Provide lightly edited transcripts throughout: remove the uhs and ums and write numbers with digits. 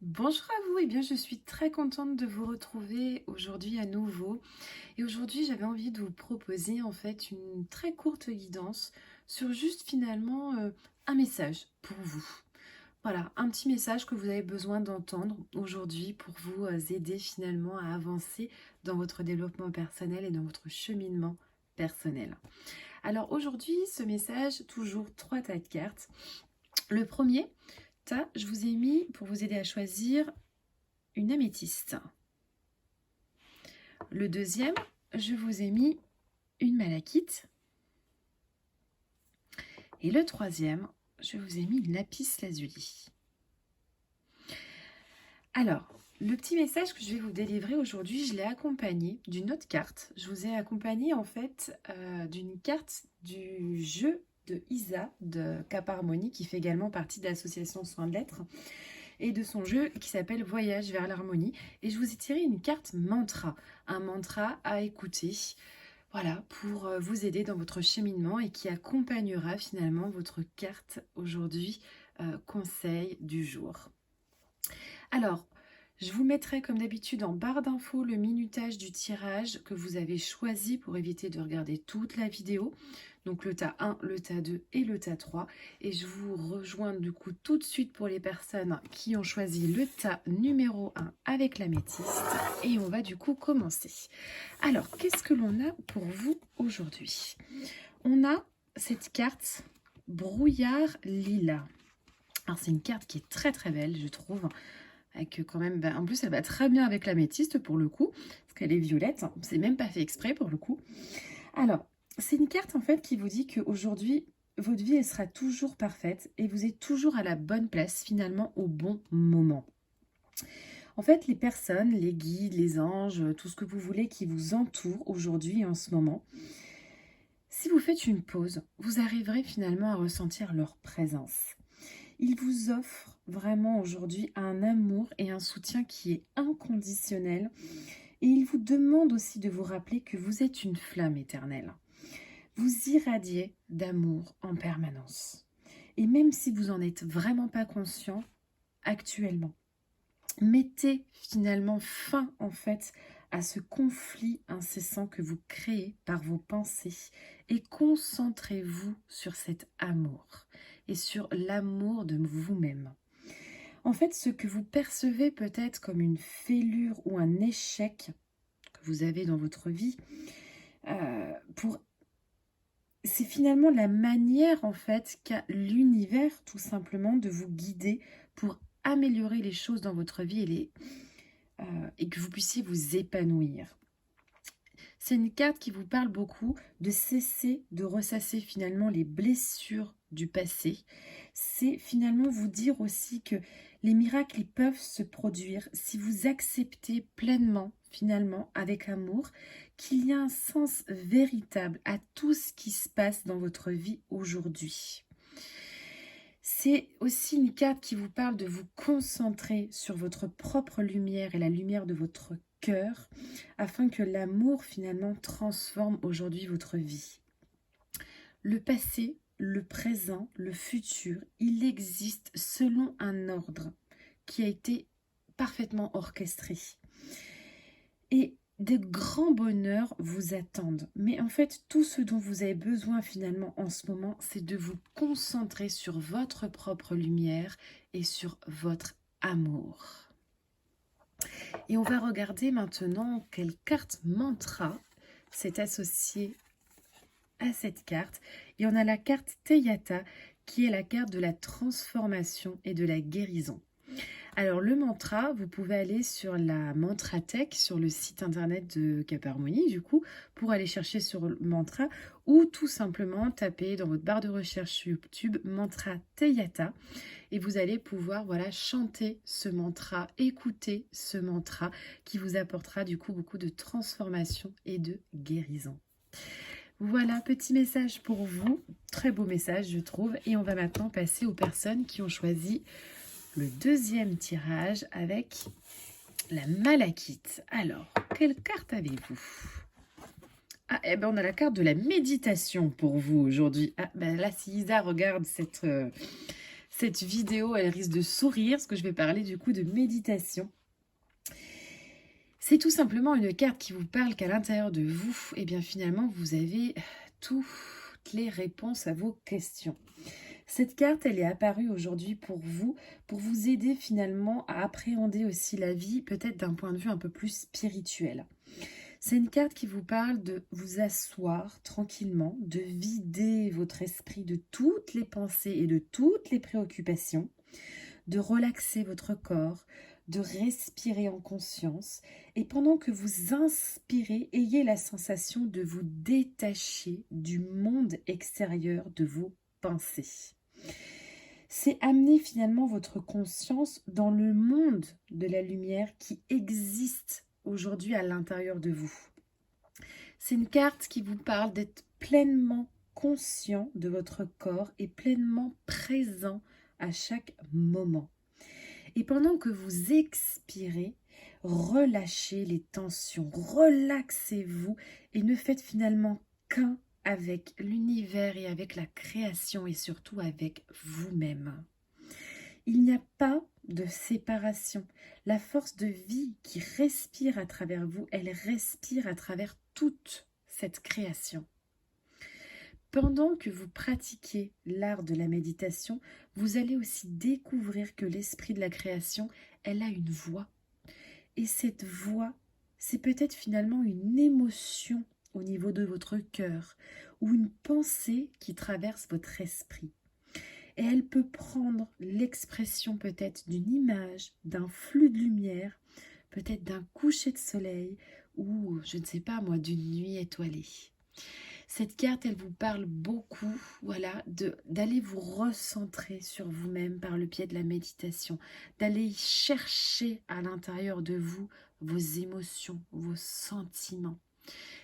Bonjour à vous, bien je suis très contente de vous retrouver aujourd'hui à nouveau. Et aujourd'hui j'avais envie de vous proposer en fait une très courte guidance sur juste finalement un message pour vous. Voilà, un petit message que vous avez besoin d'entendre aujourd'hui pour vous aider finalement à avancer dans votre développement personnel et dans votre cheminement personnel. Alors aujourd'hui, ce message, toujours trois tas de cartes. Le premier tas, je vous ai mis pour vous aider à choisir une améthyste. Le deuxième, je vous ai mis une malachite. Et le troisième, je vous ai mis une lapis lazuli. Alors, le petit message que je vais vous délivrer aujourd'hui, je l'ai accompagné d'une autre carte. Je vous ai accompagné en fait d'une carte du jeu de Isa de Cap Harmonie, qui fait également partie de l'association Soins de l'Être, et de son jeu qui s'appelle Voyage vers l'harmonie. Et je vous ai tiré une carte mantra, un mantra à écouter, voilà, pour vous aider dans votre cheminement et qui accompagnera finalement votre carte aujourd'hui, conseil du jour. Alors, je vous mettrai comme d'habitude en barre d'infos le minutage du tirage que vous avez choisi pour éviter de regarder toute la vidéo. Donc le tas 1, le tas 2 et le tas 3. Et je vous rejoins du coup tout de suite pour les personnes qui ont choisi le tas numéro 1 avec l'améthyste. Et on va du coup commencer. Alors, qu'est-ce que l'on a pour vous aujourd'hui? On a cette carte brouillard lilas. Alors c'est une carte qui est très très belle, je trouve. Avec quand même, en plus elle va très bien avec l'améthyste pour le coup, parce qu'elle est violette, hein. C'est même pas fait exprès pour le coup. Alors, c'est une carte en fait qui vous dit qu'aujourd'hui, votre vie elle sera toujours parfaite et vous êtes toujours à la bonne place finalement au bon moment. En fait, les personnes, les guides, les anges, tout ce que vous voulez qui vous entoure aujourd'hui et en ce moment, si vous faites une pause, vous arriverez finalement à ressentir leur présence. Ils vous offrent vraiment aujourd'hui un amour et un soutien qui est inconditionnel. Et ils vous demandent aussi de vous rappeler que vous êtes une flamme éternelle. Vous irradiez d'amour en permanence. Et même si vous n'en êtes vraiment pas conscient actuellement, mettez finalement fin en fait à ce conflit incessant que vous créez par vos pensées et concentrez-vous sur cet amour et sur l'amour de vous-même. En fait, ce que vous percevez peut-être comme une fêlure ou un échec que vous avez dans votre vie, c'est finalement la manière en fait qu'a l'univers tout simplement de vous guider pour améliorer les choses dans votre vie et que vous puissiez vous épanouir. C'est une carte qui vous parle beaucoup de cesser de ressasser finalement les blessures du passé. C'est finalement vous dire aussi que les miracles ils peuvent se produire si vous acceptez pleinement, finalement, avec amour, qu'il y a un sens véritable à tout ce qui se passe dans votre vie aujourd'hui. C'est aussi une carte qui vous parle de vous concentrer sur votre propre lumière et la lumière de votre cœur, afin que l'amour finalement transforme aujourd'hui votre vie. Le passé, le présent, le futur, il existe selon un ordre qui a été parfaitement orchestré. Et de grands bonheurs vous attendent. Mais en fait, tout ce dont vous avez besoin finalement en ce moment, c'est de vous concentrer sur votre propre lumière et sur votre amour. Et on va regarder maintenant quelle carte mantra s'est associée à cette carte. Et on a la carte Teyata qui est la carte de la transformation et de la guérison. Alors le mantra, vous pouvez aller sur la Mantratech, sur le site internet de Cap Harmonie du coup, pour aller chercher sur le mantra ou tout simplement taper dans votre barre de recherche YouTube mantra Teyata et vous allez pouvoir chanter ce mantra, écouter ce mantra qui vous apportera du coup beaucoup de transformation et de guérison. Voilà, petit message pour vous, très beau message je trouve, et on va maintenant passer aux personnes qui ont choisi le deuxième tirage avec la malachite. Alors, quelle carte avez-vous? Ah, eh ben on a la carte de la méditation pour vous aujourd'hui. Ah, ben là, si Isa regarde cette cette vidéo, elle risque de sourire, parce que je vais parler du coup de méditation. C'est tout simplement une carte qui vous parle qu'à l'intérieur de vous, et bien finalement, vous avez toutes les réponses à vos questions. Cette carte, elle est apparue aujourd'hui pour vous aider finalement à appréhender aussi la vie, peut-être d'un point de vue un peu plus spirituel. C'est une carte qui vous parle de vous asseoir tranquillement, de vider votre esprit de toutes les pensées et de toutes les préoccupations, de relaxer votre corps, de respirer en conscience, et pendant que vous inspirez, ayez la sensation de vous détacher du monde extérieur de vos pensées. C'est amener finalement votre conscience dans le monde de la lumière qui existe aujourd'hui à l'intérieur de vous. C'est une carte qui vous parle d'être pleinement conscient de votre corps et pleinement présent à chaque moment. Et pendant que vous expirez, relâchez les tensions, relaxez-vous et ne faites finalement qu'un avec l'univers et avec la création et surtout avec vous-même. Il n'y a pas de séparation. La force de vie qui respire à travers vous, elle respire à travers toute cette création. Pendant que vous pratiquez l'art de la méditation, vous allez aussi découvrir que l'esprit de la création, elle a une voix. Et cette voix, c'est peut-être finalement une émotion au niveau de votre cœur ou une pensée qui traverse votre esprit. Et elle peut prendre l'expression peut-être d'une image, d'un flux de lumière, peut-être d'un coucher de soleil ou, je ne sais pas moi, d'une nuit étoilée. Cette carte, elle vous parle beaucoup, voilà, d'aller vous recentrer sur vous-même par le biais de la méditation, d'aller chercher à l'intérieur de vous vos émotions, vos sentiments.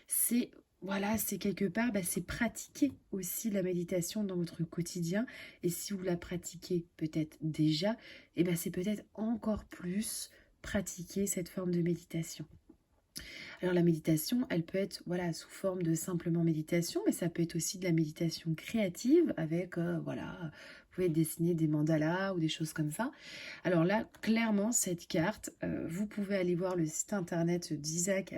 C'est quelque part, c'est pratiquer aussi la méditation dans votre quotidien. Et si vous la pratiquez peut-être déjà, c'est peut-être encore plus pratiquer cette forme de méditation. Alors la méditation, elle peut être sous forme de simplement méditation, mais ça peut être aussi de la méditation créative avec, vous pouvez dessiner des mandalas ou des choses comme ça. Alors là, clairement, cette carte, vous pouvez aller voir le site internet d'Isaac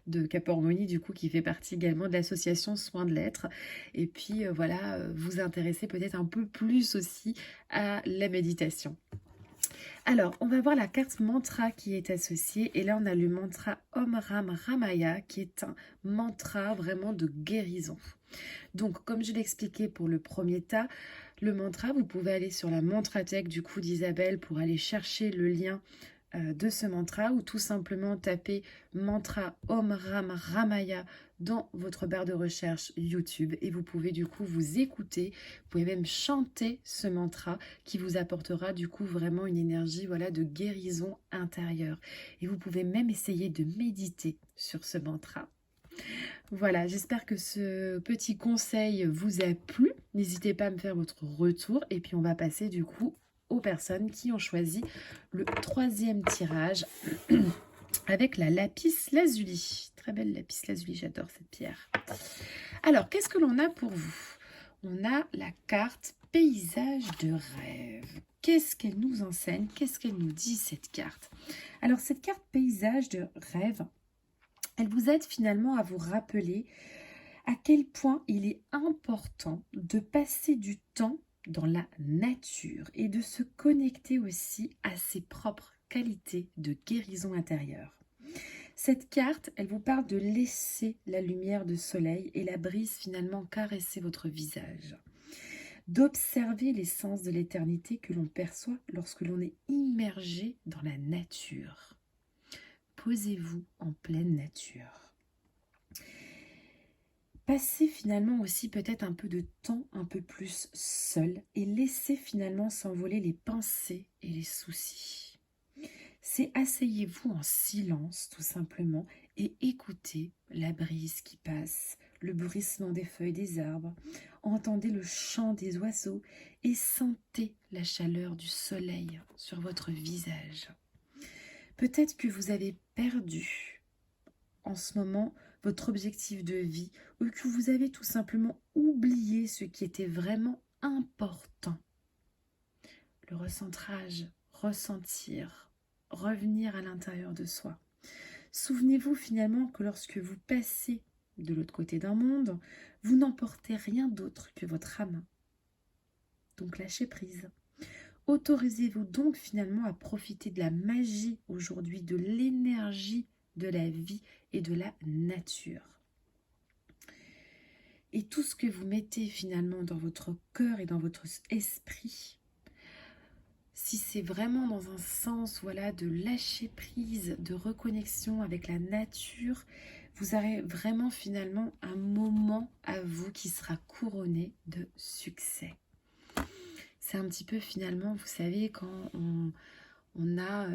de Cap-Harmonie, du coup, qui fait partie également de l'association Soins de l'Être. Et puis, vous intéresser peut-être un peu plus aussi à la méditation. Alors, on va voir la carte mantra qui est associée. Et là, on a le mantra Om Ram Ramaya, qui est un mantra vraiment de guérison. Donc, comme je l'expliquais pour le premier tas, le mantra, vous pouvez aller sur la mantrathèque du coup d'Isabelle pour aller chercher le lien de ce mantra ou tout simplement taper mantra Om Ram Ramaya dans votre barre de recherche YouTube et vous pouvez du coup vous écouter, vous pouvez même chanter ce mantra qui vous apportera du coup vraiment une énergie de guérison intérieure et vous pouvez même essayer de méditer sur ce mantra. Voilà, j'espère que ce petit conseil vous a plu. N'hésitez pas à me faire votre retour et puis on va passer du coup aux personnes qui ont choisi le troisième tirage avec la lapis lazuli. Très belle lapis lazuli, j'adore cette pierre. Alors, qu'est-ce que l'on a pour vous? On a la carte paysage de rêve. Qu'est-ce qu'elle nous enseigne? Qu'est-ce qu'elle nous dit cette carte? Alors, cette carte paysage de rêve, elle vous aide finalement à vous rappeler à quel point il est important de passer du temps dans la nature et de se connecter aussi à ses propres qualités de guérison intérieure. Cette carte, elle vous parle de laisser la lumière de soleil et la brise finalement caresser votre visage, d'observer l'essence de l'éternité que l'on perçoit lorsque l'on est immergé dans la nature. Posez-vous en pleine nature. Passez finalement aussi peut-être un peu de temps un peu plus seul et laissez finalement s'envoler les pensées et les soucis. C'est asseyez-vous en silence tout simplement et écoutez la brise qui passe, le bruissement des feuilles des arbres, entendez le chant des oiseaux et sentez la chaleur du soleil sur votre visage. Peut-être que vous avez perdu en ce moment votre objectif de vie ou que vous avez tout simplement oublié ce qui était vraiment important. le recentrage, ressentir, revenir à l'intérieur de soi. Souvenez-vous finalement que lorsque vous passez de l'autre côté d'un monde, vous n'emportez rien d'autre que votre âme. Donc lâchez prise. Autorisez-vous donc finalement à profiter de la magie aujourd'hui, de l'énergie de la vie et de la nature. Et tout ce que vous mettez finalement dans votre cœur et dans votre esprit, si c'est vraiment dans un sens voilà, de lâcher prise, de reconnexion avec la nature, vous aurez vraiment finalement un moment à vous qui sera couronné de succès. C'est un petit peu finalement, vous savez, quand on a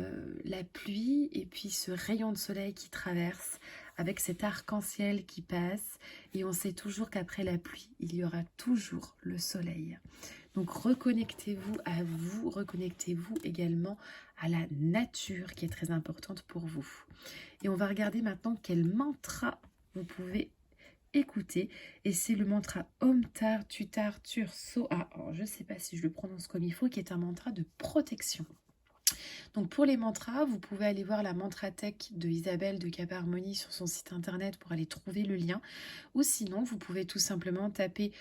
la pluie et puis ce rayon de soleil qui traverse avec cet arc-en-ciel qui passe et on sait toujours qu'après la pluie, il y aura toujours le soleil. Donc reconnectez-vous à vous, reconnectez-vous également à la nature qui est très importante pour vous. Et on va regarder maintenant quel mantra vous pouvez écouter. Et c'est le mantra Om Tar Tutar Tur Soa. Alors, je ne sais pas si je le prononce comme il faut, qui est un mantra de protection. Donc pour les mantras, vous pouvez aller voir la Mantrathèque de Isabelle de Cap Harmonie sur son site internet pour aller trouver le lien. Ou sinon, vous pouvez tout simplement taper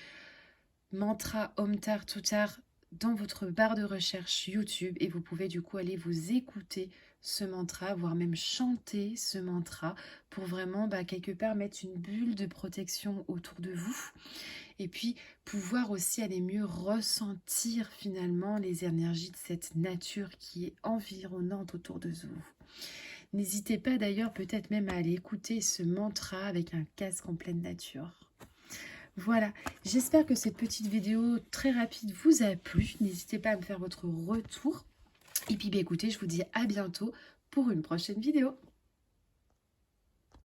mantra Om Tar Tutar dans votre barre de recherche YouTube et vous pouvez du coup aller vous écouter ce mantra, voire même chanter ce mantra pour vraiment quelque part mettre une bulle de protection autour de vous et puis pouvoir aussi aller mieux ressentir finalement les énergies de cette nature qui est environnante autour de vous. N'hésitez pas d'ailleurs peut-être même à aller écouter ce mantra avec un casque en pleine nature. Voilà, j'espère que cette petite vidéo très rapide vous a plu. N'hésitez pas à me faire votre retour. Et puis écoutez, je vous dis à bientôt pour une prochaine vidéo.